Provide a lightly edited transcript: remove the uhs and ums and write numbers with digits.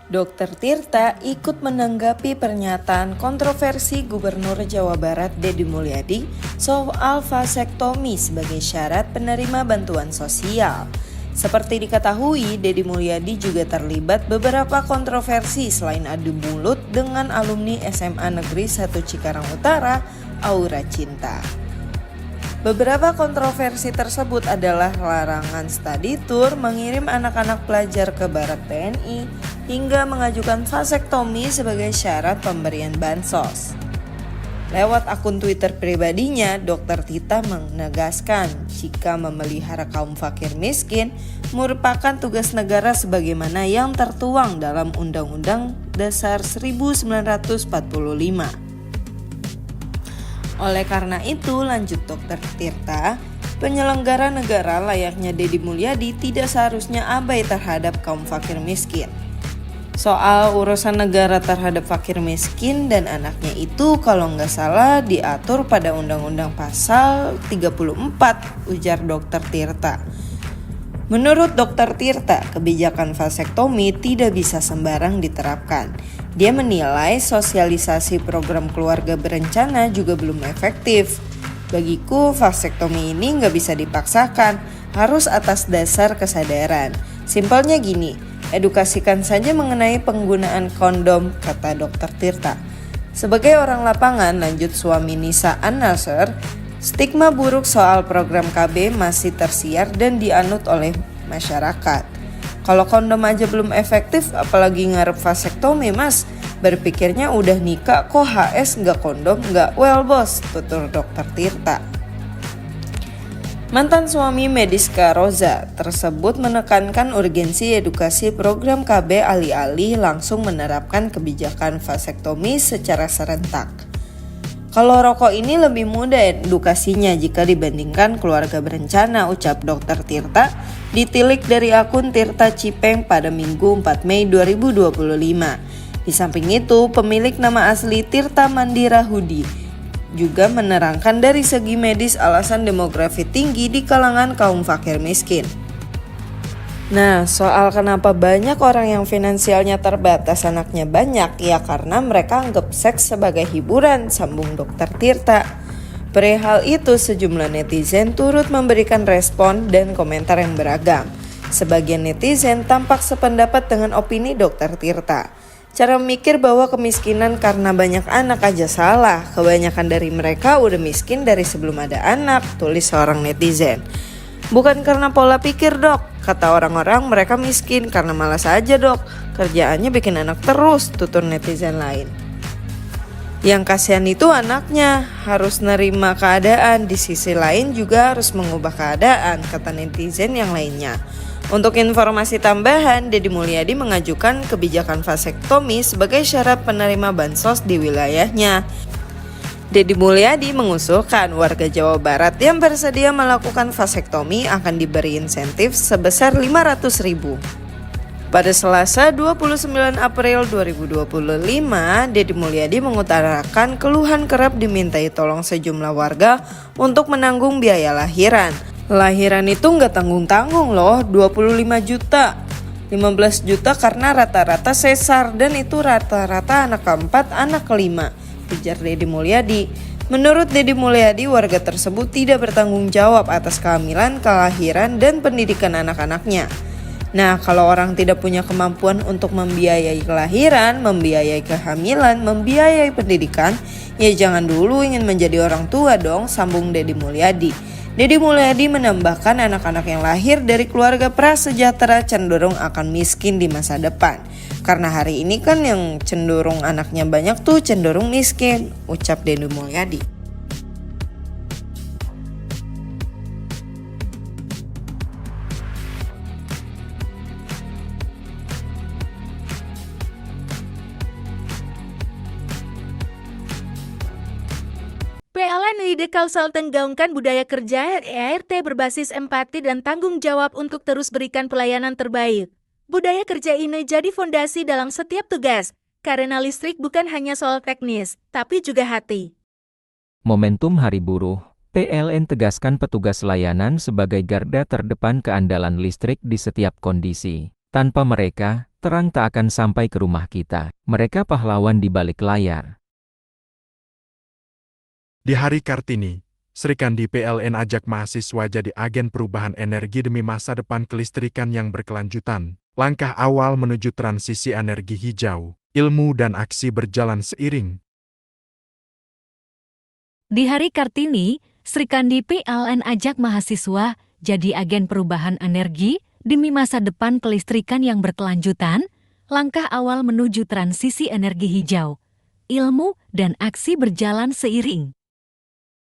Dr. Tirta ikut menanggapi pernyataan kontroversi Gubernur Jawa Barat Deddy Mulyadi soal vasektomi sebagai syarat penerima bantuan sosial. Seperti diketahui, Deddy Mulyadi juga terlibat beberapa kontroversi selain adu mulut dengan alumni SMA Negeri 1 Cikarang Utara, Aura Cinta. Beberapa kontroversi tersebut adalah larangan study tour, mengirim anak-anak pelajar ke barak TNI, hingga mengajukan vasektomi sebagai syarat pemberian bansos. Lewat akun Twitter pribadinya, Dr. Tirta menegaskan jika memelihara kaum fakir miskin merupakan tugas negara sebagaimana yang tertuang dalam Undang-Undang Dasar 1945. Oleh karena itu, lanjut Dr. Tirta, penyelenggara negara layaknya Deddy Mulyadi tidak seharusnya abai terhadap kaum fakir miskin. Soal urusan negara terhadap fakir miskin dan anaknya itu kalau nggak salah diatur pada Undang-Undang Pasal 34, ujar Dr. Tirta. Menurut Dr. Tirta, kebijakan vasektomi tidak bisa sembarang diterapkan. Dia menilai sosialisasi program keluarga berencana juga belum efektif. Bagiku, vasektomi ini nggak bisa dipaksakan, harus atas dasar kesadaran. Simpelnya gini, edukasikan saja mengenai penggunaan kondom, kata Dr. Tirta. Sebagai orang lapangan, lanjut suami Nisa An-Nasr, stigma buruk soal program KB masih tersiar dan dianut oleh masyarakat. Kalau kondom aja belum efektif, apalagi ngarep vasektomi mas. Berpikirnya udah nikah kok HS nggak kondom nggak well bos, tutur Dr. Tirta. Mantan suami Mediska Roza tersebut menekankan urgensi edukasi program KB alih-alih langsung menerapkan kebijakan vasektomi secara serentak. Kalau rokok ini lebih mudah edukasinya jika dibandingkan keluarga berencana, ucap Dr. Tirta, ditilik dari akun Tirta Cipeng pada Minggu 4 Mei 2025. Di samping itu, pemilik nama asli Tirta Mandira Hudi juga menerangkan dari segi medis alasan demografi tinggi di kalangan kaum fakir miskin. Nah, soal kenapa banyak orang yang finansialnya terbatas anaknya banyak, ya karena mereka anggap seks sebagai hiburan, sambung Dr. Tirta. Perihal itu, sejumlah netizen turut memberikan respon dan komentar yang beragam. Sebagian netizen tampak sependapat dengan opini Dr. Tirta. Cara mikir bahwa kemiskinan karena banyak anak aja salah, kebanyakan dari mereka udah miskin dari sebelum ada anak, tulis seorang netizen. Bukan karena pola pikir dok, kata orang-orang mereka miskin karena malas aja dok, kerjaannya bikin anak terus, tutur netizen lain. Yang kasihan itu anaknya, harus nerima keadaan, di sisi lain juga harus mengubah keadaan, kata netizen yang lainnya. Untuk informasi tambahan, Deddy Mulyadi mengajukan kebijakan vasektomi sebagai syarat penerima bansos di wilayahnya. Deddy Mulyadi mengusulkan warga Jawa Barat yang bersedia melakukan vasektomi akan diberi insentif sebesar Rp500.000. Pada Selasa 29 April 2025, Deddy Mulyadi mengutarakan keluhan kerap dimintai tolong sejumlah warga untuk menanggung biaya lahiran. Lahiran itu nggak tanggung-tanggung loh, 25 juta. 15 juta karena rata-rata sesar dan itu rata-rata anak keempat, anak kelima, ujar Deddy Mulyadi. Menurut Deddy Mulyadi, warga tersebut tidak bertanggung jawab atas kehamilan, kelahiran, dan pendidikan anak-anaknya. Nah, kalau orang tidak punya kemampuan untuk membiayai kelahiran, membiayai kehamilan, membiayai pendidikan, ya jangan dulu ingin menjadi orang tua dong, sambung Deddy Mulyadi. Deddy Mulyadi menambahkan anak-anak yang lahir dari keluarga prasejahtera cenderung akan miskin di masa depan. Karena hari ini kan yang cenderung anaknya banyak tuh cenderung miskin, ucap Deddy Mulyadi. PLN Leader Consultant gaungkan budaya kerja ERT berbasis empati dan tanggung jawab untuk terus berikan pelayanan terbaik. Budaya kerja ini jadi fondasi dalam setiap tugas, karena listrik bukan hanya soal teknis, tapi juga hati. Momentum Hari Buruh, PLN tegaskan petugas layanan sebagai garda terdepan keandalan listrik di setiap kondisi. Tanpa mereka, terang tak akan sampai ke rumah kita. Mereka pahlawan di balik layar. Di Hari Kartini, Sri Kandi PLN ajak mahasiswa jadi agen perubahan energi demi masa depan kelistrikan yang berkelanjutan. Langkah awal menuju transisi energi hijau, ilmu dan aksi berjalan seiring. Di Hari Kartini, Sri Kandi PLN ajak mahasiswa jadi agen perubahan energi demi masa depan kelistrikan yang berkelanjutan, langkah awal menuju transisi energi hijau, ilmu dan aksi berjalan seiring.